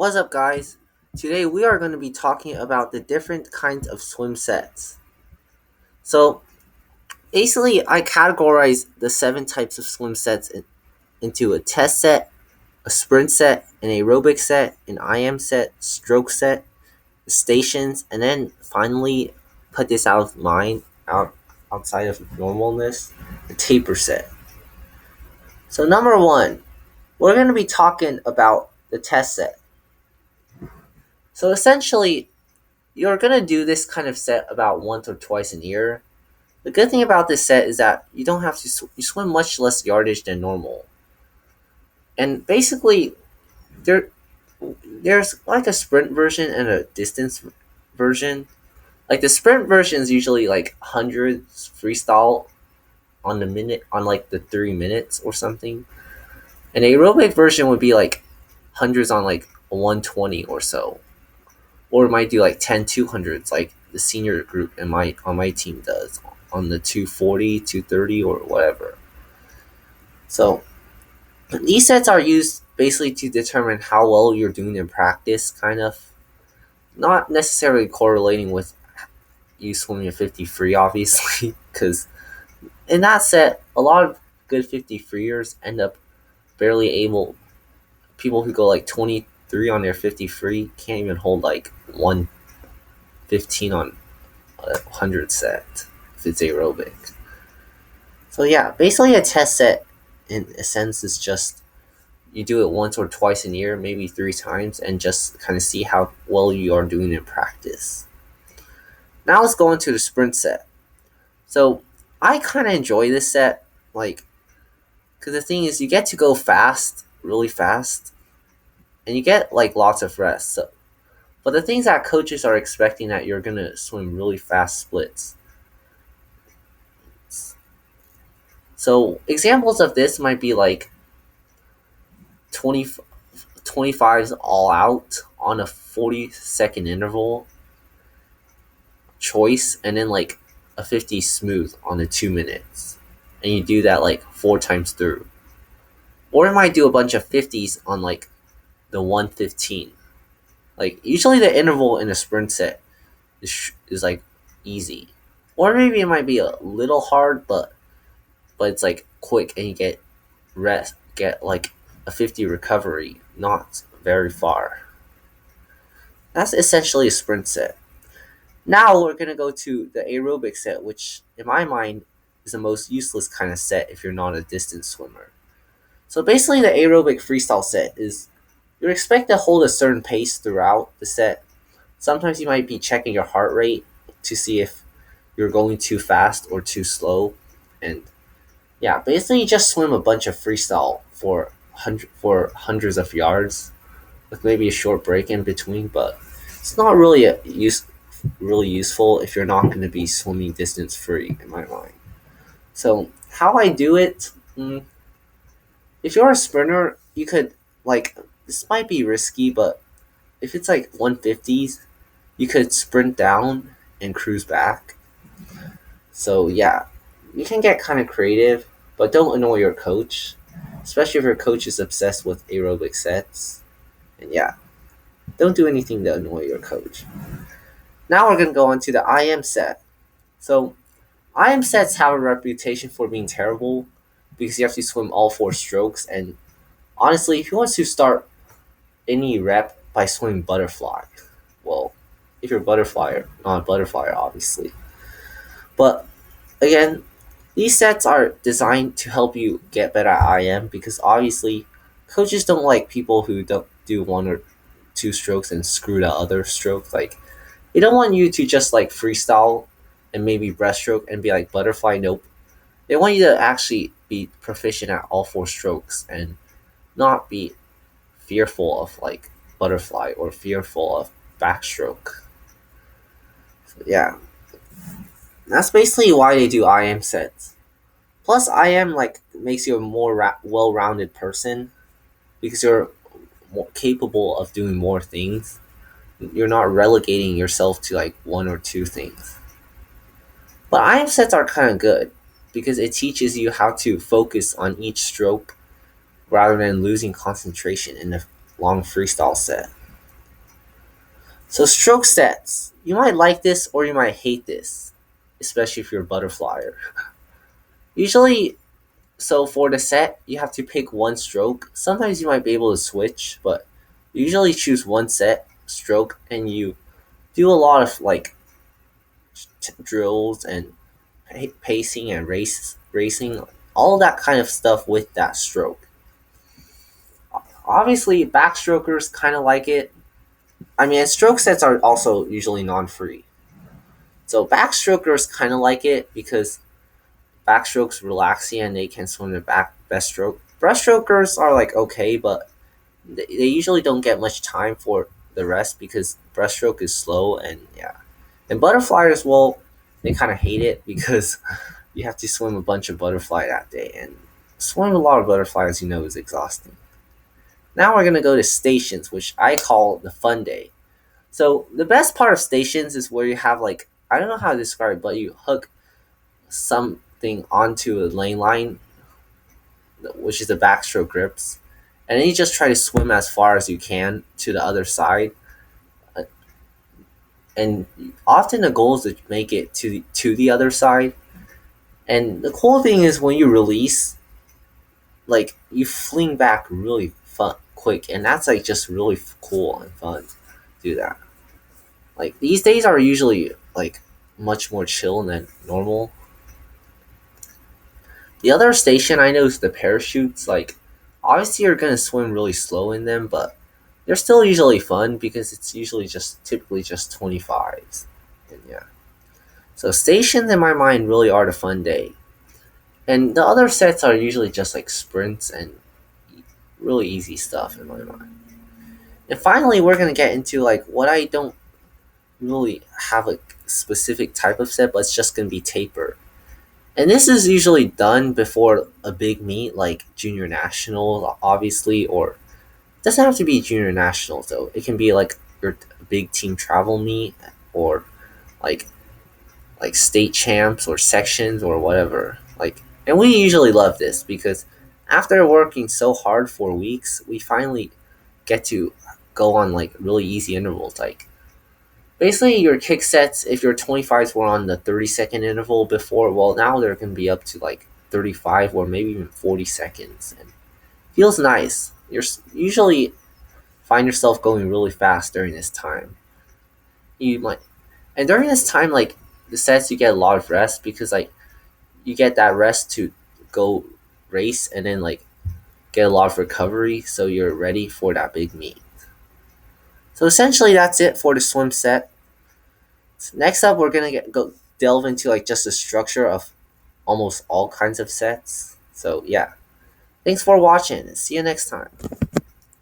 What's up, guys? Today we are going to be talking about the different kinds of swim sets. So, basically, I categorize the seven types of swim sets into a test set, a sprint set, an aerobic set, an IM set, stroke set, stations, and then finally put this out of mind, outside of normalness, the taper set. So, number one, we're going to be talking about the test set. So, essentially, you're gonna do this kind of set about once or twice a year. The good thing about this set is that you don't have to you swim much less yardage than normal, and basically there there's like a sprint version and a distance version. Like the sprint version is usually like hundreds freestyle on the minute on like the 3 minutes or something. An aerobic version would be like hundreds on like 120 or so, or it might do like 10 200s like the senior group in my on my team does on the 240 230 or whatever. So these sets are used basically to determine how well you're doing in practice, kind of not necessarily correlating with you swimming a 50 free, obviously, because in that set a lot of good 50 freers end up barely able. People who go like 23 on their 50 free can't even hold like 115 on 100 set if it's aerobic. So yeah, basically a test set in a sense is just you do it once or twice a year, maybe three times, and just kind of see how well you are doing in practice. Now let's go into the sprint set. So I kind of enjoy this set, like, because the thing is you get to go fast, really fast, and you get like lots of rest. So, but the things that coaches are expecting that you're gonna swim really fast splits. So examples of this might be like 20, 25s all out on a 40-second interval choice, and then like a 50 smooth on the 2 minutes. And you do that like four times through. Or it might do a bunch of 50s on like the 115. Like usually the interval in a sprint set is like easy. Or maybe it might be a little hard, but it's like quick and you get like a 50 recovery, not very far. That's essentially a sprint set. Now we're gonna go to the aerobic set, which in my mind is the most useless kind of set if you're not a distance swimmer. So basically, the aerobic freestyle set is you're expected to hold a certain pace throughout the set. Sometimes you might be checking your heart rate to see if you're going too fast or too slow, and yeah, basically you just swim a bunch of freestyle for hundreds of yards with maybe a short break in between, but it's not really really useful if you're not going to be swimming distance free in my mind. So how I do it, if you're a sprinter, you could like this might be risky, but if it's like 150s, you could sprint down and cruise back. So yeah, you can get kind of creative, but don't annoy your coach, especially if your coach is obsessed with aerobic sets. And yeah, don't do anything to annoy your coach. Now we're gonna go on to the IM set. So IM sets have a reputation for being terrible because you have to swim all four strokes. And honestly, who wants to start any rep by swimming butterfly? Well, if you're a butterfly, not a butterfly, obviously. But again, these sets are designed to help you get better at IM because obviously coaches don't like people who don't do one or two strokes and screw the other stroke. Like they don't want you to just like freestyle and maybe breaststroke and be like butterfly. Nope. They want you to actually be proficient at all four strokes and not be fearful of like butterfly or fearful of backstroke. So yeah, that's basically why they do IM sets. Plus, IM like makes you a more well-rounded person because you're more capable of doing more things. You're not relegating yourself to like one or two things. But IM sets are kind of good because it teaches you how to focus on each stroke rather than losing concentration in a long freestyle set. So stroke sets. You might like this or you might hate this, especially if you're a butterflyer. Usually, so for the set, you have to pick one stroke. Sometimes you might be able to switch, but you usually choose one set stroke and you do a lot of like drills and pacing and racing, all that kind of stuff with that stroke. Obviously, backstrokers kind of like it. I mean, stroke sets are also usually non-free. So backstrokers kind of like it because backstroke's relaxing and they can swim the back best stroke. Breaststrokers are like okay, but they usually don't get much time for the rest because breaststroke is slow and yeah. And butterflies, well, they kind of hate it because you have to swim a bunch of butterfly that day, and swimming a lot of butterflies, is exhausting. Now we're gonna go to stations, which I call the fun day. So the best part of stations is where you have like I don't know how to describe it, but you hook something onto a lane line, which is the backstroke grips, and then you just try to swim as far as you can to the other side. And often the goal is to make it to the other side. And the cool thing is when you release, like you fling back really fun quick, and that's like just really cool and fun to do that. Like these days are usually like much more chill than normal. The other station I know is the parachutes. Like obviously you're gonna swim really slow in them, but they're still usually fun because it's usually just typically just 25s. And yeah. So stations in my mind really are the fun day. And the other sets are usually just like sprints and really easy stuff in my mind. And finally, we're gonna get into like what I don't really have a specific type of set, but it's just gonna be taper. And this is usually done before a big meet like junior national, obviously, or it doesn't have to be junior nationals though. It can be like your big team travel meet or like state champs or sections or whatever. Like, and we usually love this because after working so hard for weeks, we finally get to go on like really easy intervals. Like basically your kick sets, if your 25s were on the 30-second interval before, well now they're gonna be up to like 35 or maybe even 40 seconds, and feels nice. You're usually find yourself going really fast during this time. You might, and during this time, like the sets, you get a lot of rest because like you get that rest to go race and then like get a lot of recovery so you're ready for that big meet. So essentially that's it for the swim set. So next up we're gonna go delve into like just the structure of almost all kinds of sets. So yeah. Thanks for watching and see you next time.